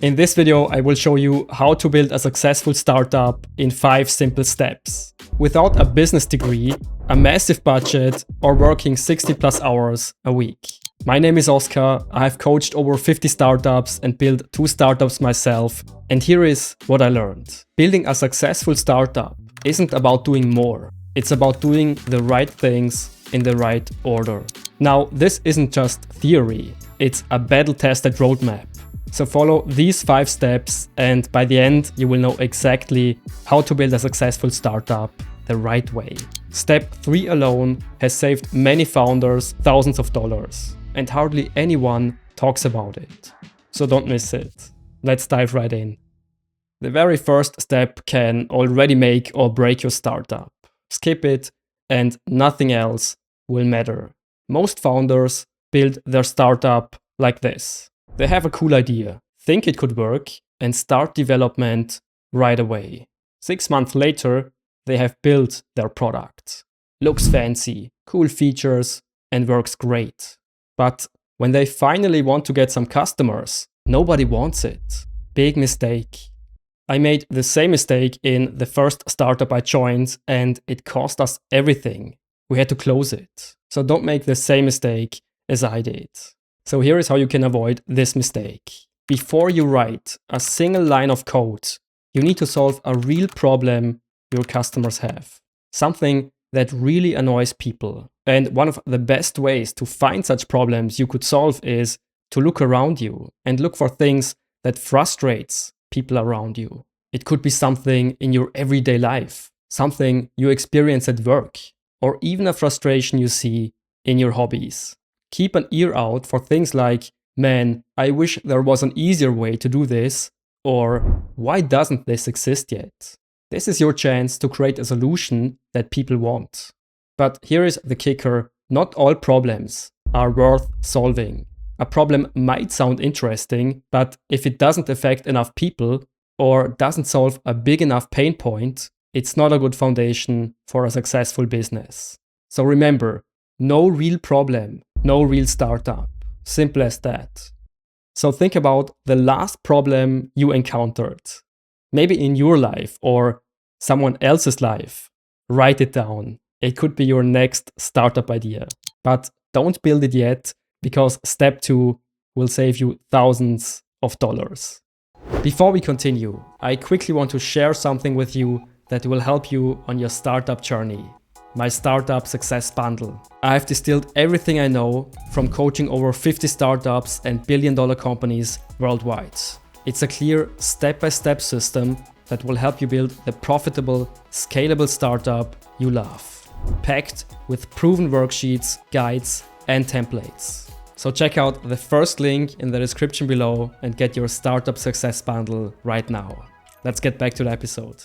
In this video, I will show you how to build a successful startup in 5 simple steps. Without a business degree, a massive budget, or working 60+ hours a week. My name is Oskar, I have coached over 50 startups and built 2 startups myself, and here is what I learned. Building a successful startup isn't about doing more, it's about doing the right things in the right order. Now, this isn't just theory, it's a battle-tested roadmap. So follow these 5 steps and by the end you will know exactly how to build a successful startup the right way. Step 3 alone has saved many founders thousands of dollars and hardly anyone talks about it. So don't miss it. Let's dive right in. The very first step can already make or break your startup. Skip it and nothing else will matter. Most founders build their startup like this. They have a cool idea, think it could work, and start development right away. 6 months later, they have built their product. Looks fancy, cool features, and works great. But when they finally want to get some customers, nobody wants it. Big mistake. I made the same mistake in the first startup I joined, and it cost us everything. We had to close it. So don't make the same mistake as I did. So here is how you can avoid this mistake. Before you write a single line of code, you need to solve a real problem your customers have. Something that really annoys people. And one of the best ways to find such problems you could solve is to look around you and look for things that frustrates people around you. It could be something in your everyday life, something you experience at work, or even a frustration you see in your hobbies. Keep an ear out for things like, man, I wish there was an easier way to do this, or why doesn't this exist yet? This is your chance to create a solution that people want. But here is the kicker, not all problems are worth solving. A problem might sound interesting, but if it doesn't affect enough people or doesn't solve a big enough pain point, it's not a good foundation for a successful business. So remember, no real problem, no real startup. Simple as that. So think about the last problem you encountered. Maybe in your life or someone else's life. Write it down. It could be your next startup idea. But don't build it yet because step 2 will save you thousands of dollars. Before we continue, I quickly want to share something with you that will help you on your startup journey. My Startup Success Bundle. I have distilled everything I know from coaching over 50 startups and billion-dollar companies worldwide. It's a clear step-by-step system that will help you build the profitable, scalable startup you love. Packed with proven worksheets, guides, and templates. So check out the first link in the description below and get your Startup Success Bundle right now. Let's get back to the episode.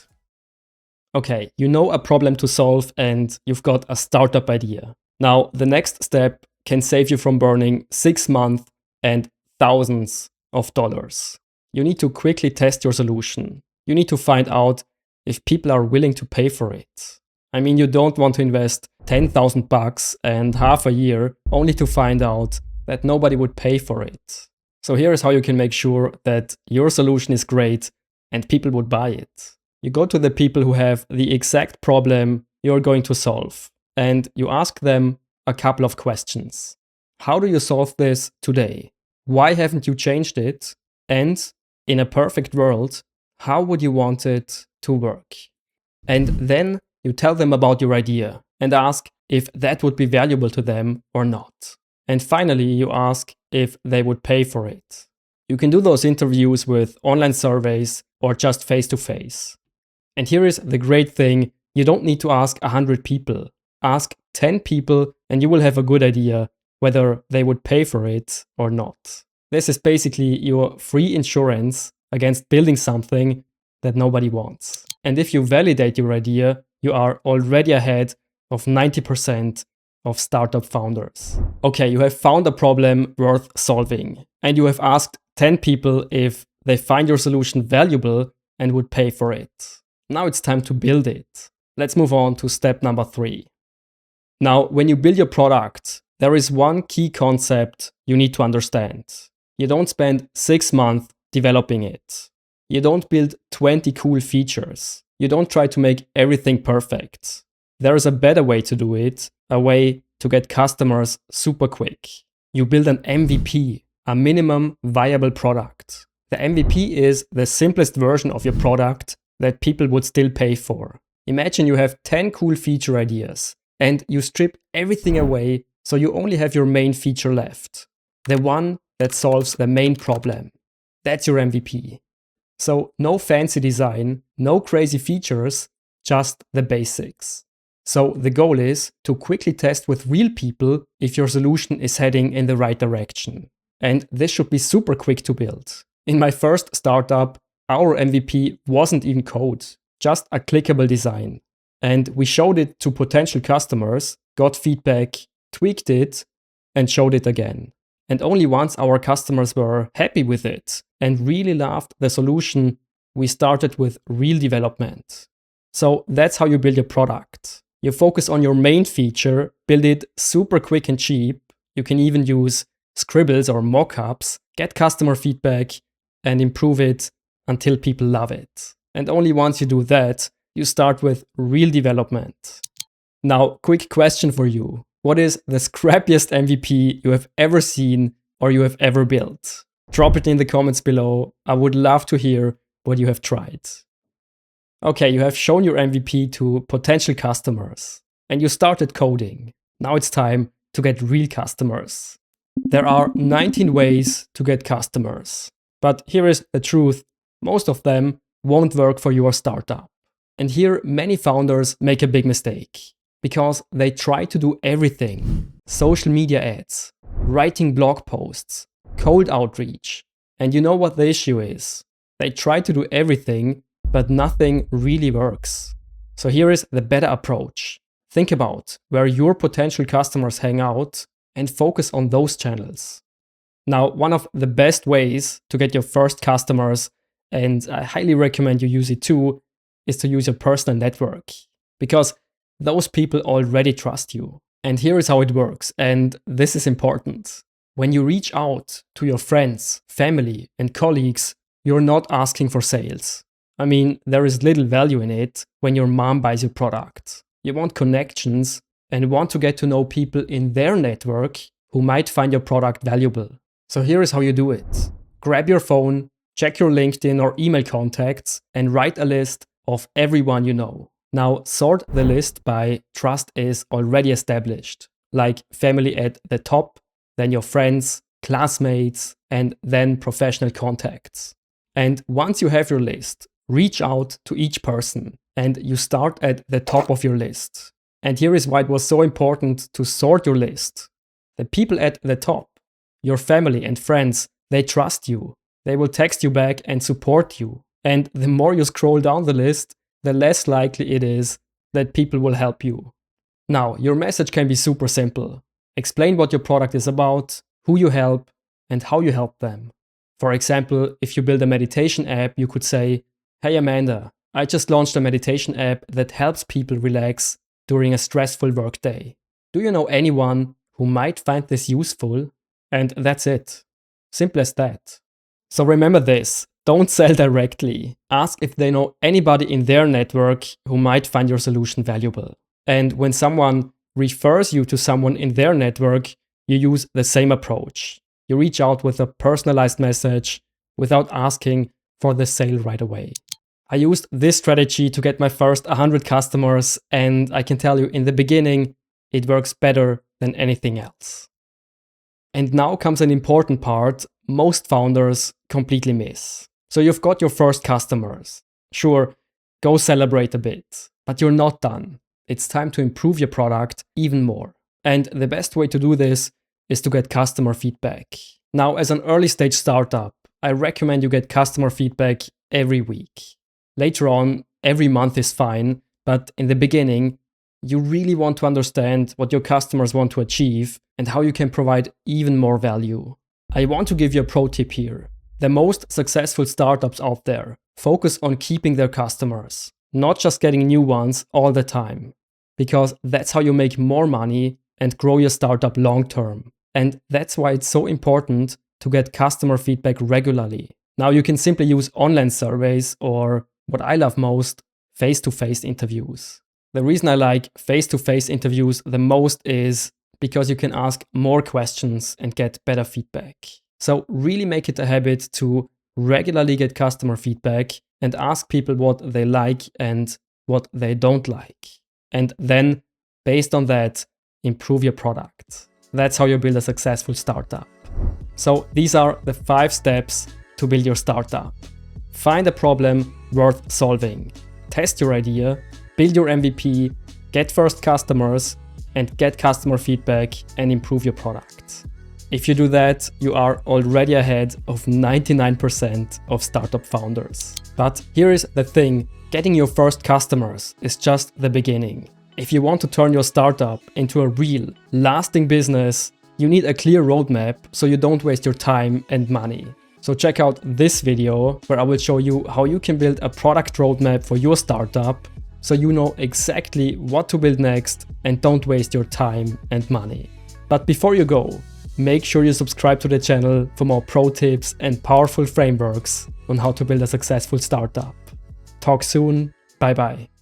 Okay, you know a problem to solve and you've got a startup idea. Now, the next step can save you from burning 6 months and thousands of dollars. You need to quickly test your solution. You need to find out if people are willing to pay for it. I mean, you don't want to invest $10,000 and half a year only to find out that nobody would pay for it. So here is how you can make sure that your solution is great and people would buy it. You go to the people who have the exact problem you're going to solve, and you ask them a couple of questions. How do you solve this today? Why haven't you changed it? And in a perfect world, how would you want it to work? And then you tell them about your idea and ask if that would be valuable to them or not. And finally, you ask if they would pay for it. You can do those interviews with online surveys or just face-to-face. And here is the great thing, you don't need to ask 100 people. Ask 10 people and you will have a good idea whether they would pay for it or not. This is basically your free insurance against building something that nobody wants. And if you validate your idea, you are already ahead of 90% of startup founders. Okay, you have found a problem worth solving and you have asked 10 people if they find your solution valuable and would pay for it. Now it's time to build it. Let's move on to step number 3. Now, when you build your product, there is one key concept you need to understand. You don't spend 6 months developing it. You don't build 20 cool features. You don't try to make everything perfect. There is a better way to do it, a way to get customers super quick. You build an MVP, a minimum viable product. The MVP is the simplest version of your product that people would still pay for. Imagine you have 10 cool feature ideas and you strip everything away so you only have your main feature left. The one that solves the main problem. That's your MVP. So no fancy design, no crazy features, just the basics. So the goal is to quickly test with real people if your solution is heading in the right direction. And this should be super quick to build. In my first startup, our MVP wasn't even code, just a clickable design. And we showed it to potential customers, got feedback, tweaked it, and showed it again. And only once our customers were happy with it and really loved the solution, we started with real development. So that's how you build your product. You focus on your main feature, build it super quick and cheap. You can even use scribbles or mock-ups, get customer feedback, and improve it until people love it. And only once you do that, you start with real development. Now, quick question for you. What is the scrappiest MVP you have ever seen or you have ever built? Drop it in the comments below. I would love to hear what you have tried. Okay, you have shown your MVP to potential customers and you started coding. Now it's time to get real customers. There are 19 ways to get customers. But here is the truth. Most of them won't work for your startup. And here many founders make a big mistake because they try to do everything. Social media ads, writing blog posts, cold outreach. And you know what the issue is? They try to do everything, but nothing really works. So here is the better approach. Think about where your potential customers hang out and focus on those channels. Now, one of the best ways to get your first customers, and I highly recommend you use it too, is to use your personal network. Because those people already trust you. And here is how it works, and this is important. When you reach out to your friends, family, and colleagues, you're not asking for sales. I mean, there is little value in it when your mom buys your product. You want connections and want to get to know people in their network who might find your product valuable. So here is how you do it. Grab your phone, check your LinkedIn or email contacts, and write a list of everyone you know. Now sort the list by trust is already established, like family at the top, then your friends, classmates, and then professional contacts. And once you have your list, reach out to each person and you start at the top of your list. And here is why it was so important to sort your list. The people at the top, your family and friends, they trust you. They will text you back and support you. And the more you scroll down the list, the less likely it is that people will help you. Now, your message can be super simple. Explain what your product is about, who you help, and how you help them. For example, if you build a meditation app, you could say, "Hey Amanda, I just launched a meditation app that helps people relax during a stressful workday. Do you know anyone who might find this useful?" And that's it. Simple as that. So remember this, don't sell directly. Ask if they know anybody in their network who might find your solution valuable. And when someone refers you to someone in their network, you use the same approach. You reach out with a personalized message without asking for the sale right away. I used this strategy to get my first 100 customers, and I can tell you in the beginning, it works better than anything else. And now comes an important part most founders completely miss. So you've got your first customers. Sure, go celebrate a bit, but you're not done. It's time to improve your product even more. And the best way to do this is to get customer feedback. Now, as an early stage startup, I recommend you get customer feedback every week. Later on, every month is fine, but in the beginning, you really want to understand what your customers want to achieve and how you can provide even more value. I want to give you a pro tip here. The most successful startups out there focus on keeping their customers, not just getting new ones all the time, because that's how you make more money and grow your startup long term. And that's why it's so important to get customer feedback regularly. Now you can simply use online surveys or, what I love most, face-to-face interviews. The reason I like face-to-face interviews the most is because you can ask more questions and get better feedback. So really make it a habit to regularly get customer feedback and ask people what they like and what they don't like. And then, based on that, improve your product. That's how you build a successful startup. So these are the 5 steps to build your startup. Find a problem worth solving. Test your idea, build your MVP, get first customers, and get customer feedback and improve your product. If you do that, you are already ahead of 99% of startup founders. But here is the thing, getting your first customers is just the beginning. If you want to turn your startup into a real, lasting business, you need a clear roadmap so you don't waste your time and money. So check out this video where I will show you how you can build a product roadmap for your startup so you know exactly what to build next and don't waste your time and money. But before you go, make sure you subscribe to the channel for more pro tips and powerful frameworks on how to build a successful startup. Talk soon, bye bye.